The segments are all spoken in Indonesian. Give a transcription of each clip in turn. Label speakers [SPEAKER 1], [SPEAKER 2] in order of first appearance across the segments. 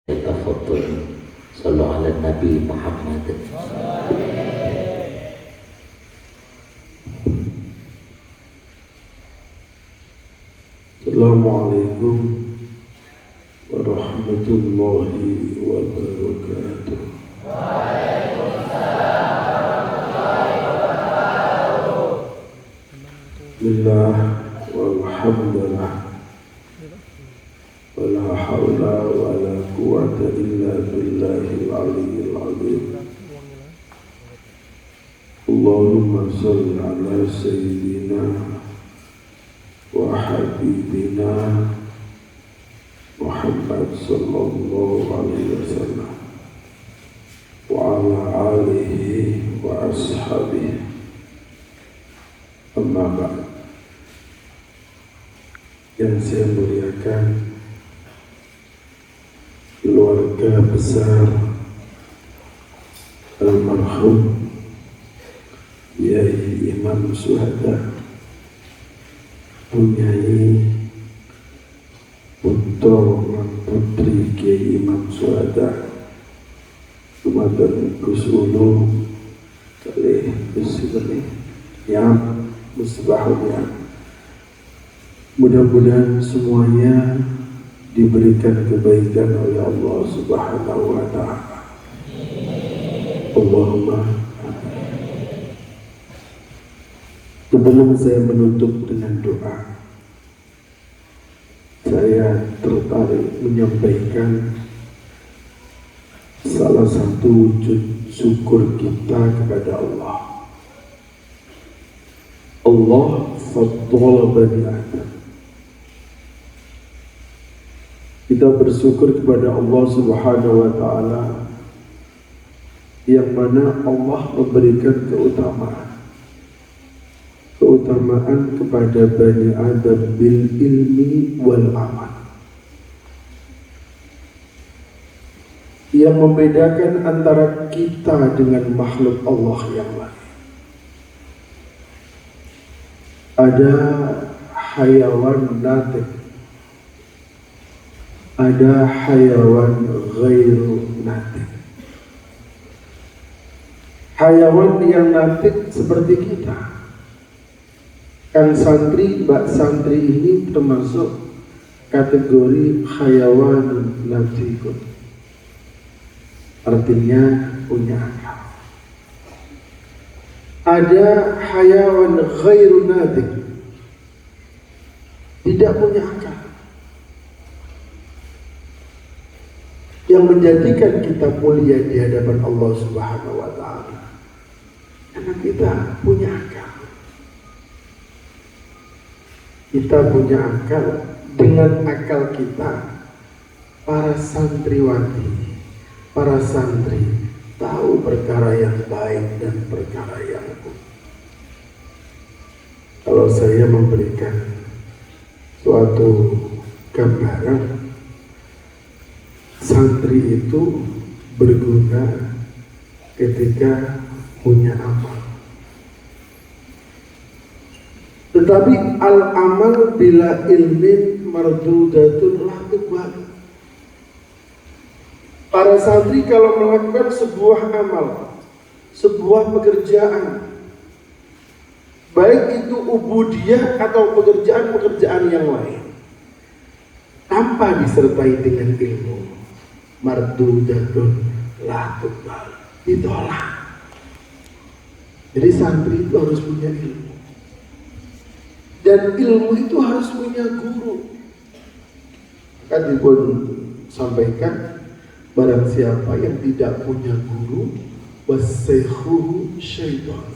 [SPEAKER 1] تفضل صلوا على النبي محمد.
[SPEAKER 2] Assalamualaikum warahmatullahi wabarakatuh. Bismillah walhamdulillah wala hawla wala quwwata illa billahil aliyyil azim. Allahumma shalli ala sayyidina wa habibina Muhammad sallallahu alaihi wasallam wa ala alihi wa ashabihi. Amma ba'd. Yang saya muliakan keluarga besar almarhum Yai Imam Syuhada, punyai putra lan putri Kiai Imam Syuhada Sumatera Gus Ulu kali Bismillah yang musbahnya. Mudah-mudahan semuanya diberikan kebaikan oleh Allah Subhanahu wa ta'ala. Allahumma. Sebelum saya menutup dengan doa, saya tertarik menyampaikan salah satu wujud syukur kita kepada Allah. Allah faddala bani Adam. Kita bersyukur kepada Allah Subhanahu wa ta'ala yang mana Allah memberikan keutamaan kepada Bani Adam bil ilmi wal amal, yang membedakan antara kita dengan makhluk Allah yang lain. Ada hayawan natik, ada hayawan ghairu natik. Hayawan yang natik seperti kita. Kang santri, mbak santri ini termasuk kategori hayawan natikun. Artinya punya akal. Ada hayawan ghairu natik, tidak punya akal, yang menjadikan kita mulia di hadapan Allah Subhanahu wa ta'ala karena kita punya akal. Kita punya akal. Dengan akal kita, para santriwati, para santri tahu perkara yang baik dan perkara yang buruk. Kalau saya memberikan suatu gambaran, santri itu berguna ketika punya amal. Tetapi al-amal bila ilmin mardudatun la tuqbal. Para santri kalau melakukan sebuah amal, sebuah pekerjaan, baik itu ubudiyah atau pekerjaan-pekerjaan yang lain, tanpa disertai dengan ilmu, mardudatun la tuqbal, ditolak. Jadi santri itu harus punya ilmu, dan ilmu itu harus punya guru. Kan dipun sampaikan, barang siapa yang tidak punya guru, wasyekhu syaitan.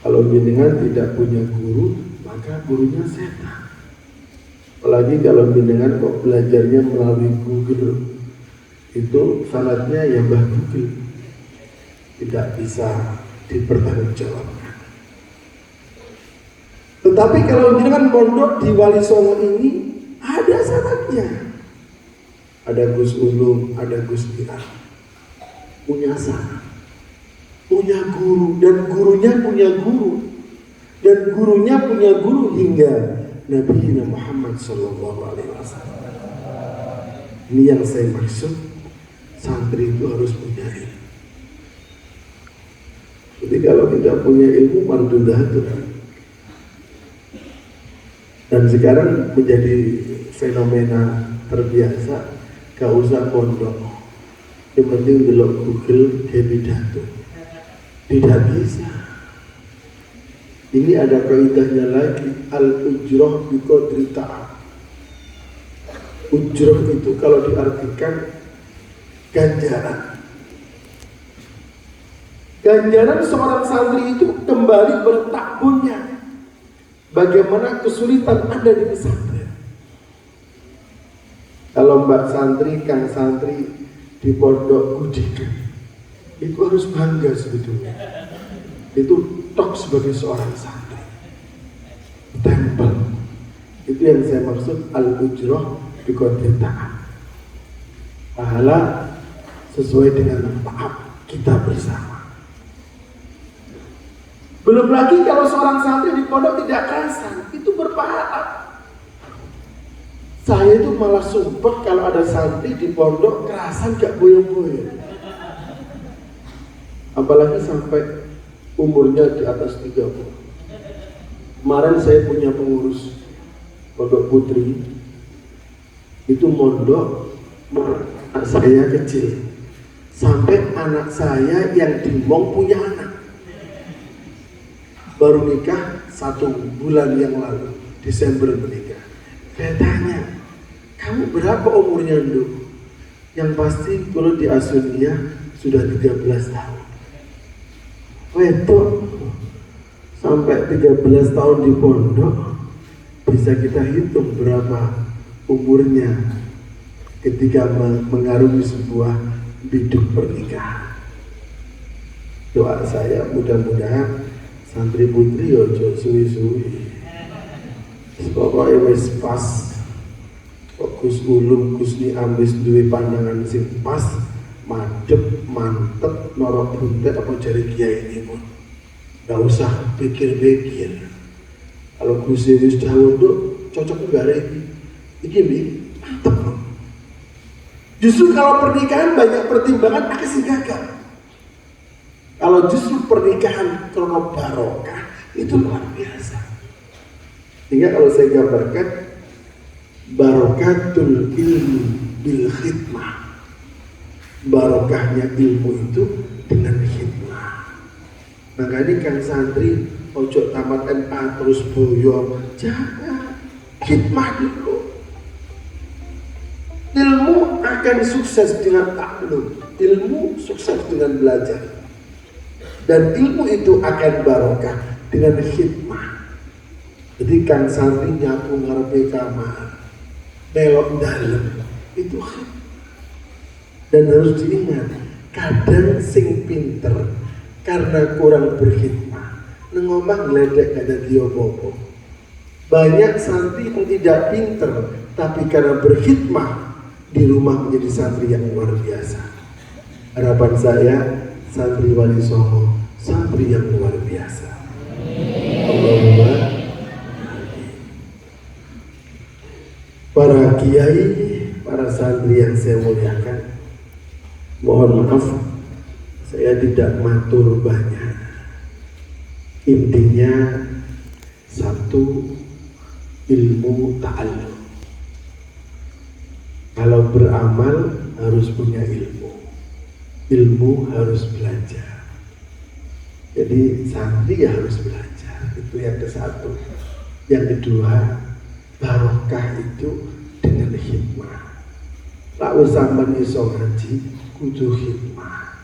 [SPEAKER 2] Kalau jenengan tidak punya guru, maka gurunya setan. Apalagi kalau jenengan kok belajarnya melalui Google, itu syaratnya ya Mbah Google, tidak bisa dipertanggungjawabkan. Tetapi kalau jenengan pondok di Wali Songo ini, ada syaratnya. Ada Gus Ulum, ada Gus Dian, punya syarat, punya guru, dan gurunya punya guru, dan gurunya punya guru hingga Nabi Muhammad SAW. Ini yang saya maksud, santri itu harus punya ilmu. Jadi kalau tidak punya ilmu, mardudatul. Dan sekarang menjadi fenomena terbiasa, gak usah pondok, yang penting delok Google kayak pidato. Tidak bisa. Ini ada kaidahnya lagi, al-ujroh biqadri ta'ab. Ujroh itu kalau diartikan ganjaran. Ganjaran seorang santri itu kembali bertakbunnya. Bagaimana kesulitan Anda di pesantren. Kalau mbak santri, kang santri di pondok Gudikan, itu harus bangga sebetulnya. Itu tok sebagai seorang santri. Tempel. Itu yang saya maksud al-ujroh biqadri ta'ab. Pahala sesuai dengan ta'ab kita bersama. Belum lagi kalau seorang santri di pondok tidak kerasan, itu berpahala. Saya itu malah sumpah kalau ada santri di pondok kerasan gak boyong-boyong. Apalagi sampai umurnya di atas 30. Kemarin saya punya pengurus pondok putri, itu mondok anak saya kecil, sampai anak saya yang di Mong punya anak, baru nikah 1 bulan yang lalu, Desember menikah. Saya tanya, kamu berapa umurnya Nduk? Yang pasti kalau di Asunia sudah 13 tahun. Wedok sampai 13 tahun di pondok, bisa kita hitung berapa umurnya ketika mengarungi sebuah biduk pernikahan. Doa saya mudah-mudahan santri putri ojo suwi-suwi. Pokoknya wis pas. Gus Ulum, Gus Ambis duwe pandangan sing pas, madep, mantep, norok buntet apa jari kiai ini pun. Gak usah pikir-pikir. Kalau Gus wis jauh tuh cocok enggak lagi. Iki mantep. Justru kalau pernikahan banyak pertimbangan akan sih gagal. Kalau justru pernikahan krono barokah itu luar biasa. Sehingga kalau saya gambarkan barokatul ilmi bil khidmah, barokahnya ilmu itu dengan khidmah. Makanya kan santri ojo tamat MA terus boyong, jangan, khidmah dulu. Ilmu akan sukses dengan taklum, ilmu sukses dengan belajar, dan ilmu itu akan barokah dengan khidmah. Jadi kan santri nyapu ngarepe kamar, belok dalam, itu khidmah. Dan harus diingat, kadang sing pinter karena kurang berkhidmah, nengomah ngeledek kada diopo-opo. Banyak santri yang tidak pinter, tapi karena berkhidmah di rumah menjadi santri yang luar biasa. Harapan saya, santri Wali Songo, santri yang luar biasa. Allahumma. Para kiai, para santri yang saya muliakan, mohon maaf saya tidak matur banyak. Intinya satu, ilmu ta'allum. Kalau beramal harus punya ilmu, ilmu harus belajar. Jadi santri ya harus belajar, itu yang ke satu. Yang kedua, barokah itu dengan hikmah. Tak usah iso ngaji, kudu hikmah.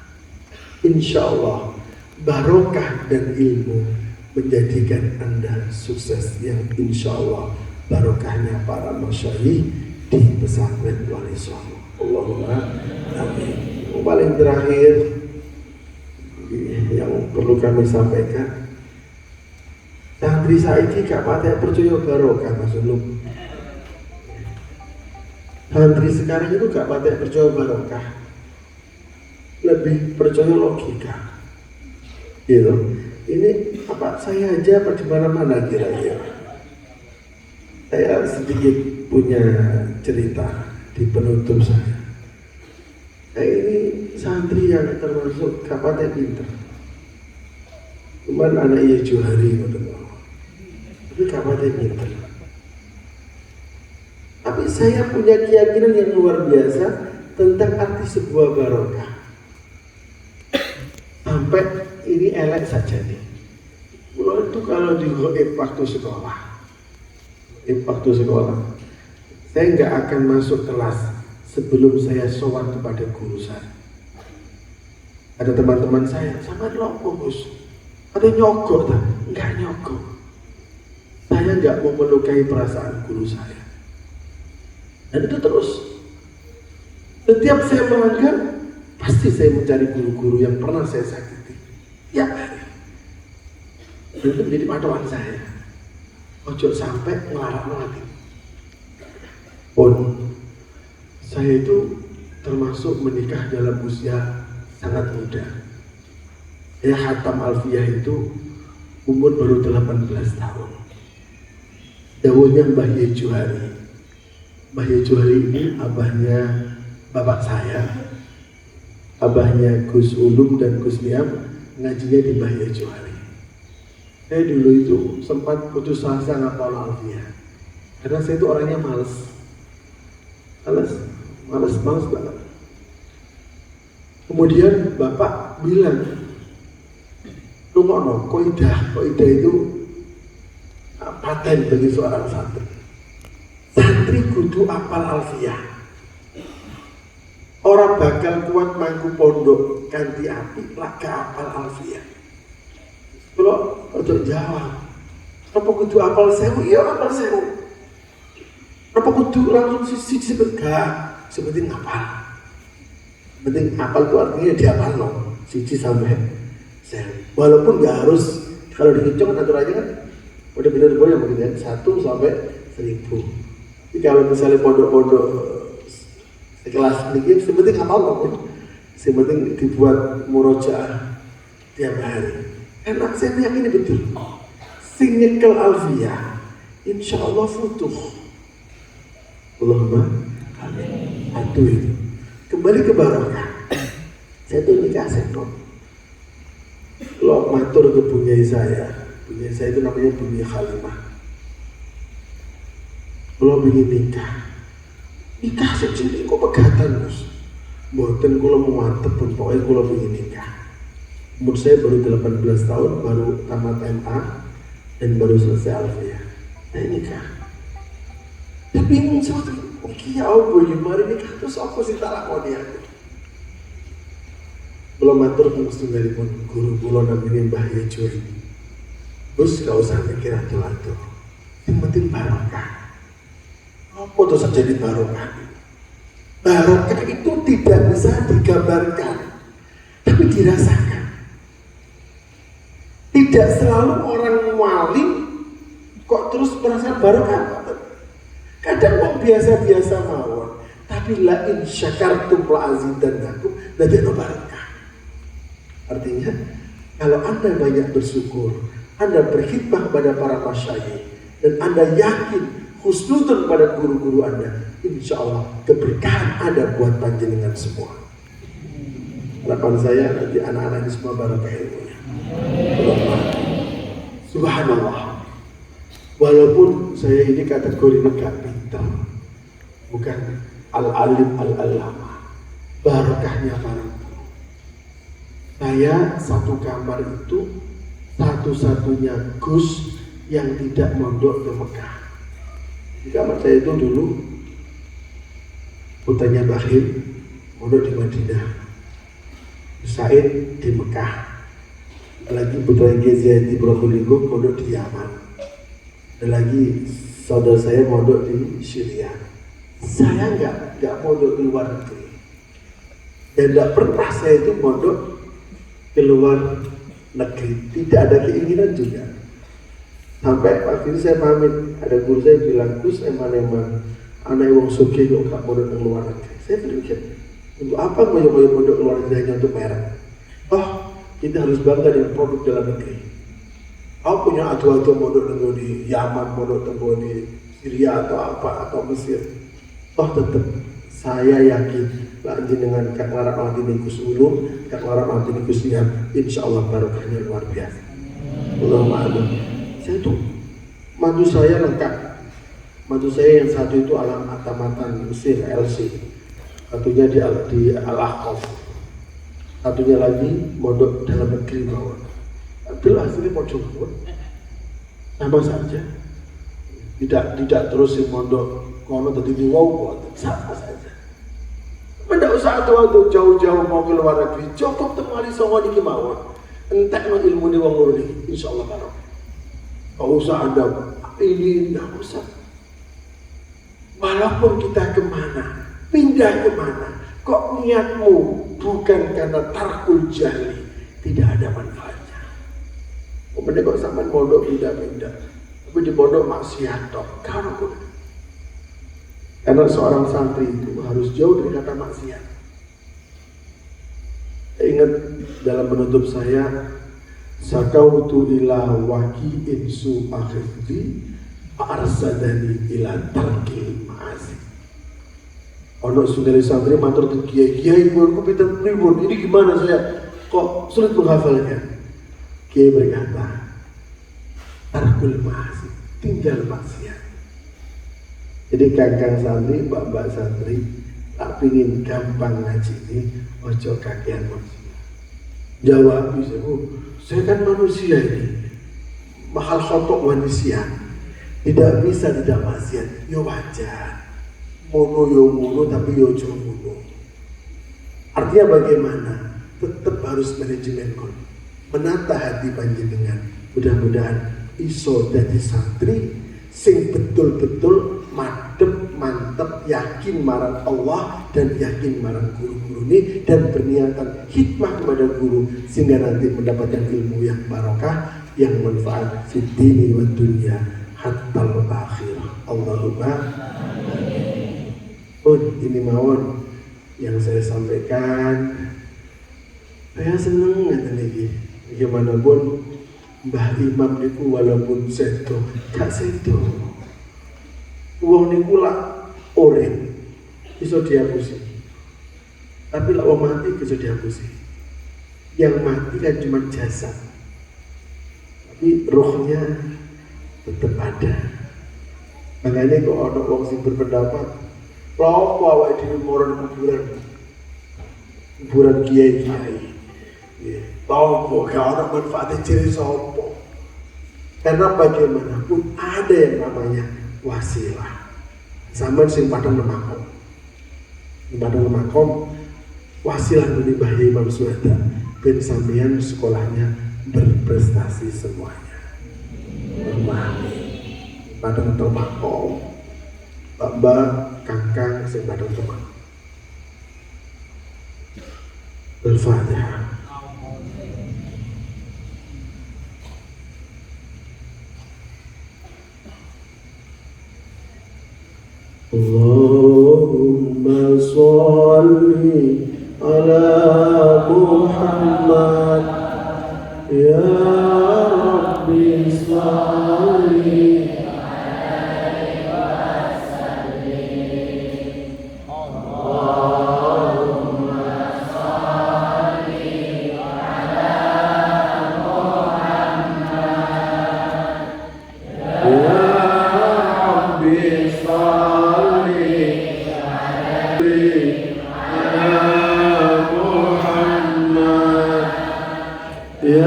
[SPEAKER 2] Insya Allah barokah dan ilmu menjadikan Anda sukses, yang insya Allah barokahnya para masyayikh di pesantren Wali Songo. Allahumma amin. Paling terakhir yang perlu kami sampaikan, santri saiki gak patek percaya barokah Mas Ulum. Santri sekarang itu gak patek percaya barokah, lebih percaya logika. Gitu. Ini apa saya aja apa di mana-mana kira-kira. Saya sedikit punya cerita di penutup saya. Ini santri yang termasuk kapatnya pinter. Cuman anak iya Johari tapi kapatnya pinter. Tapi saya punya keyakinan yang luar biasa tentang arti sebuah barokah. Sampai ini elek saja nih. Mulai itu kalau di waktu sekolah, saya nggak akan masuk kelas sebelum saya sowan kepada guru saya. Ada teman-teman saya, sama lopo Gus, ada nyogok tak? Nggak nyogok. Saya nggak mau melukai perasaan guru saya. Dan itu terus. Setiap saya melanggar, pasti saya mencari guru-guru yang pernah saya sakiti. Ya, dan itu menjadi patokan saya. Ojo sampai ngelarang lagi. Pun, saya itu termasuk menikah dalam usia sangat muda. Saya khatam alfiyah itu umur baru 18 tahun. Dawuhnya Mbah Ye Johari. Mbah Ye Johari ini abahnya bapak saya. Abahnya Gus Ulum dan Gus Liam ngajinya di Mbah Ye Johari. Saya dulu itu sempat putus asa ngapal alfiyah. Karena saya itu orangnya males banget. Kemudian bapak bilang, "Rumono, koidah itu paten bagi seorang santri. Santri kudu apal alfiyah. Orang bakal kuat mangku pondok kanthi api laka apal alfiyah." Kalau untuk jawab, apa kudu apal sewu? Iya apal sewu. Apa kudu langsung sisi seperti ngapal. Penting apal itu artinya dihafal loh, siji sampai sewu. Walaupun nggak harus, kalau dihitung aturannya kan udah bener yang begini 1 sampai 1000. Jadi kalau misalnya pondok-pondok sekelas ini, sepenting apal loh, sepenting dibuat murojaah tiap hari. Enak, saya meyakini betul. Sing nyekel alfiyah, insya Allah futuh. Allahumma amin. Aduh itu. Kembali ke barokah. Saya tuh nikah sektor. Kalau matur ke punya saya itu namanya Bunya Khalimah. Kalau ingin nikah secili kok pegatan Gus. Mboten kula mau mantep pun pokoknya kula ingin nikah. Umur saya baru 18 tahun, baru tamat MA dan baru selesai alfiyah. Saya nikah. Saya bingung seperti, oke ya Allah, gimana nikah terus apa sih tak lakoni aku? Belum matur setunggalipun guru kula namanya Mbah Ye Johari. Terus gak usah mikir atur-atur. Yang penting barokah. Apa tuh terjadi barokah? Barokah itu tidak bisa digambarkan, tapi dirasakan. Tidak selalu orang wali kok terus perasaan barokah. Kadang kok biasa-biasa mawon, tapi la in syakartum la azidannakum, dadi barokah. Artinya, kalau Anda banyak bersyukur, Anda berkhidmah pada para masyayikh, dan Anda yakin husnudun pada guru-guru Anda, insya Allah keberkahan ada buat panjenengan semua. Harapan saya nanti anak-anak ini semua barokah ilmunya. Subhanallah. Walaupun saya ini kategorinya gak pintar, bukan al-alim al-alama, barokahnya para guru. Saya satu kamar itu satu-satunya Gus yang tidak mondok ke Mekah. Di kamar saya itu dulu putranya Bahir mondok di Madinah, Said di Mekah, lagi putranya Gezaidi Probolinggo mondok di Yaman, dan lagi saudara saya mondok di Syria. Saya nggak mondok di luar negeri, dan nggak pernah saya itu mondok ke luar negeri, tidak ada keinginan juga. Sampai waktu itu saya pamit, ada guru saya bilang, Gus eman anak wong sugih kok gak mondok ke luar negeri. Saya berpikir, untuk apa ngoyo-ngoyo mondok ke luar negeri hanya untuk merek? Oh, kita harus bangga dengan produk dalam negeri. Aku punya adu-adu mondok di Yaman, mondok di Syria atau apa, atau Mesir. Oh tetap, Saya yakin lanjut dengan Kak Lara Altini Gus Ulum, Kak Lara Altini Gus Niam, insya Allah barokahnya luar biasa. Allahumma amin. Saya tuh mantu saya lengkap. Mantu saya yang satu itu alam atamatan Mesir LC, satunya di Al-Ahqaf, satunya lagi mondok dalam negeri bawah. Adalah hasilnya pojok sama saja. Tidak terus si mondok kono tadi di wow sama saja. Tidak usah tuh jauh-jauh mau ke luar negeri, cukup temali songo di kemauan. Entek no ilmu di wong murni, insya Allah barok. Gak usah ada ini, gak usah. Walaupun kita kemana, pindah kemana, kok niatmu bukan karena tarkul jahli, tidak ada manfaatnya. Kemudian kok sama mondok pindah-pindah, tapi di pondok maksiat toh, karena seorang santri itu harus jauh dari kata maksiat. Ingat dalam menutup saya, sakautu ila waki'in su'akhidhi arsadani ila tarkil ma'asi. Ono sundari santri matur ke kiai aku pinter pribun, ini gimana saya kok sulit menghafalnya. Kiai berkata, tarkul ma'asi, tinggal maksiat. Jadi kakang santri, mbak santri, tak pingin gampang ngaji ini, ojo kakean manusia. Jawab bisa, saya kan manusia ini, mahal khotok manusia, tidak bisa tidak maksiat, yo wajar, mono tapi yo jomono. Artinya bagaimana? Tetap harus manajemen kon, menata hati panjenengan. Mudah-mudahan iso dadi santri sing betul-betul mantep yakin marang Allah dan yakin marang guru-guru ini dan berniatan hikmah kepada guru sehingga nanti mendapatkan ilmu yang barokah yang manfaat fid dini wa dunya hatta al-akhir. Allahumma ini mawon yang saya sampaikan. Saya seneng ngeten iki. Bagaimanapun Mbah Imam niku walaupun sedo gak sedo. Uang niku lah orang bisa dihapusi, tapi lah uang mati bisa dihapusi. Yang mati kan cuma jasad, tapi rohnya tetap ada. Makanya kok ada orang sing berpendapat, lopo awake dhewe moron kuburan kiai. Lopo gak ada manfaatnya ciri sopo. Karena bagaimanapun ada yang namanya wasilah. Sama sing padang lemakom. Padang lemakom wasilah menimba Imam Suhada ben sampeyan sekolahnya berprestasi semuanya. Padang lemakom. Mbak kakang sing padang lemakom. Al-Fatihah. Allahumma sholli ala Muhammad ya Rabbi sholli alaihi wasallim. Allahumma sholli ala Muhammad ya Rabbi sholli ya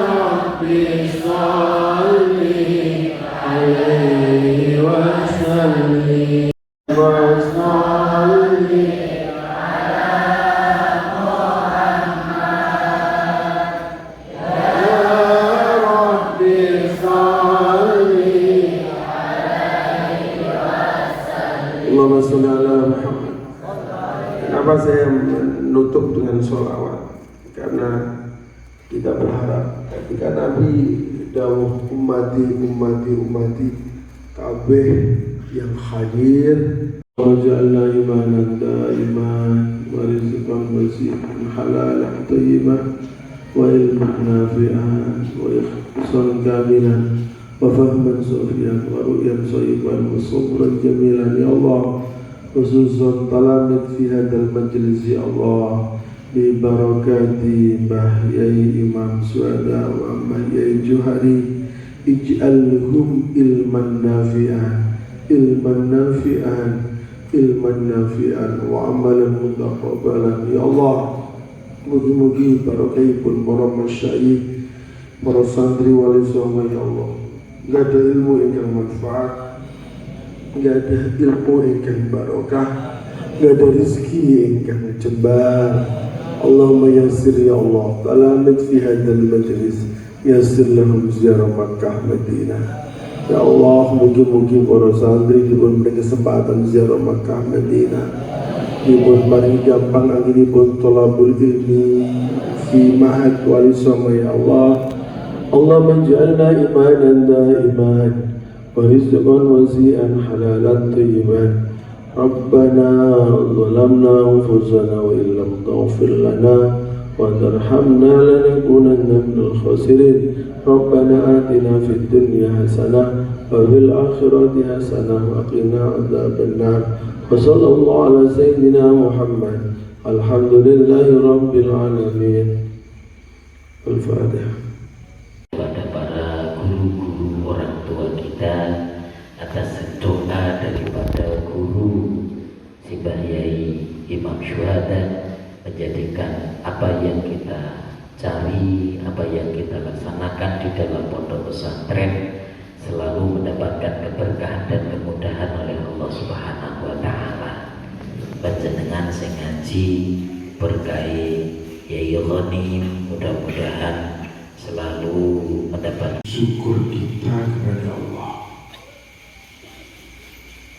[SPEAKER 2] Rabbi sholli alaihi wasallim wa sholli ala Muhammad ya Rabbi sholli alaihi wasallim. Allahumma sholli ala Muhammad. Kenapa saya menutup dengan sholawat? Karena kita berharap ketika Nabi dawuh ummati kabeh yang hadir waj'alna imanan daiman wa rizqan wasi'an halalan thayyiban wa ilman nafi'an wa ihsanan kamilan wa fahman sufiyan wa ru'yan sayyiban wa sabran jamilan. Ya Allah, khususan talamid fi hadal majlis ya Allah, bi barakati Mbah Yai Imam Suada wa Mbah Yai Johari, ij'alhum ilman nafi'an wa amalan mutaqabbalan ya Allah. Mugi-mugi barakaipun para masyayikh, para santri wali songo ya Allah. Gak ada ilmu yang manfaat, gak ada ilmu yang barokah, gak ada rezeki yang jembar. Allahumma yassir ya Allah, talamid fi hadal majlis, yassir lahum ziarah Makkah Madinah. Ya Allah, mugi-mugi para santri diberi kesempatan ziarah Makkah Madinah, diberi paling gampang angginipun thalabul ilmi fi ma'had wali songo ya Allah. Allahumma ij'alna imanan daiman wa rizqan wasi'an halalan thayyiban. Rabbana zalamna anfusana wa illam taghfir lana wa tarhamna lanakunanna minal khasirin. Rabbana atina fid dunya hasanah wa fil akhirati hasanah wa qina adzabannar. Wa sallallahu ala sayyidina Muhammad. Alhamdulillahi rabbil alamin. Al-Fatihah.
[SPEAKER 1] Kepada para guru-guru orang tua kita atas doa daripada guru si Mbah Yai Imam Syuhada, menjadikan apa yang kita cari, apa yang kita laksanakan di dalam pondok pesantren selalu mendapatkan keberkahan dan kemudahan oleh Allah Subhanahu wa Ta'ala. Panjenengan sing ngaji berkahi Yai Ghanim, mudah-mudahan selalu mendapat
[SPEAKER 2] syukur kita kepada Allah.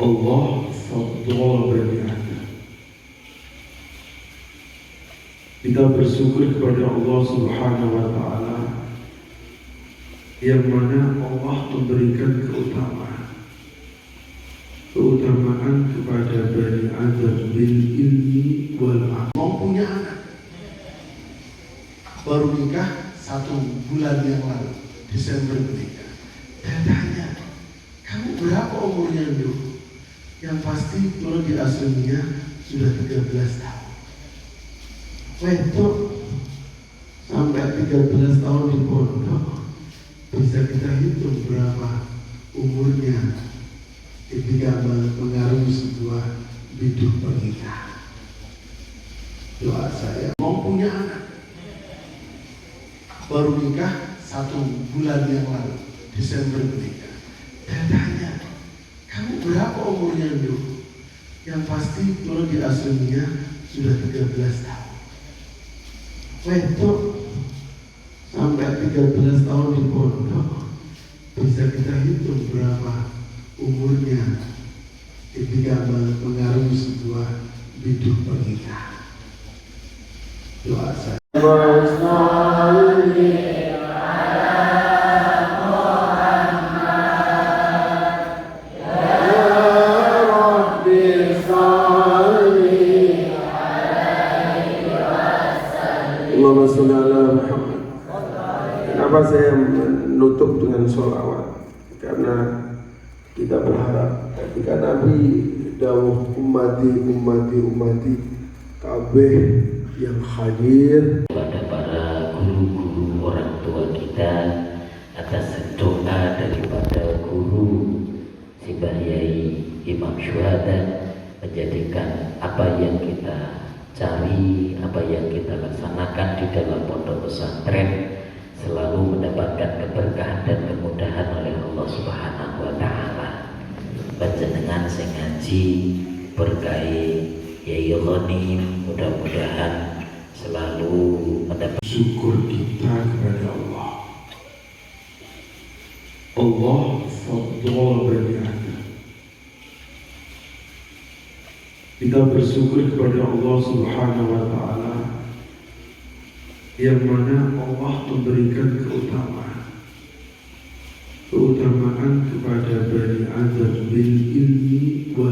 [SPEAKER 2] Allah fadl bani Adam. Kita bersyukur kepada Allah Subhanahu wa Ta'ala yang mana Allah memberikan keutamaan kepada bani Adam bil ilmi wal amal. Mau punya anak baru nikah 1 bulan yang lalu, Desember menikah. Dan tanya, kamu berapa umurnya dulu? Yang pasti kalau di aslinya sudah 13 tahun. Wedok sampai 13 tahun di pondok, bisa kita hitung berapa umurnya ketika mengarungi sebuah hidup pernikahan. Doa saya, mau punya anak baru nikah 1 bulan yang lalu, Desember menikah. Dan tanya, kamu berapa umurnya dulu? Yang pasti kalau di aslinya sudah 13 tahun. Wedok sampai 13 tahun di pondok, bisa kita hitung berapa umurnya ketika mengarungi sebuah hidup pernikahan. Doa saya. Allahumma sholli ala Muhammad. Kenapa saya menutup dengan sholawat? Karena kita berharap ketika Nabi dawuh ummati kabeh yang hadir.
[SPEAKER 1] Kepada para guru-guru orang tua kita atas doa daripada guru si Mbah Yai Imam Syuhada, menjadikan apa yang kita cari, apa yang kita laksanakan di dalam pondok pesantren selalu mendapatkan keberkahan dan kemudahan oleh Allah Subhanahu wa Ta'ala. Panjenengan sing ngaji berkahi Yai Ghanim, mudah-mudahan selalu mendapat
[SPEAKER 2] syukur kita kepada Allah. Allah fadl bani Adam. Kita bersyukur kepada Allah Subhanahu wa Ta'ala yang mana Allah memberikan keutamaan kepada bani Adam bil ilmi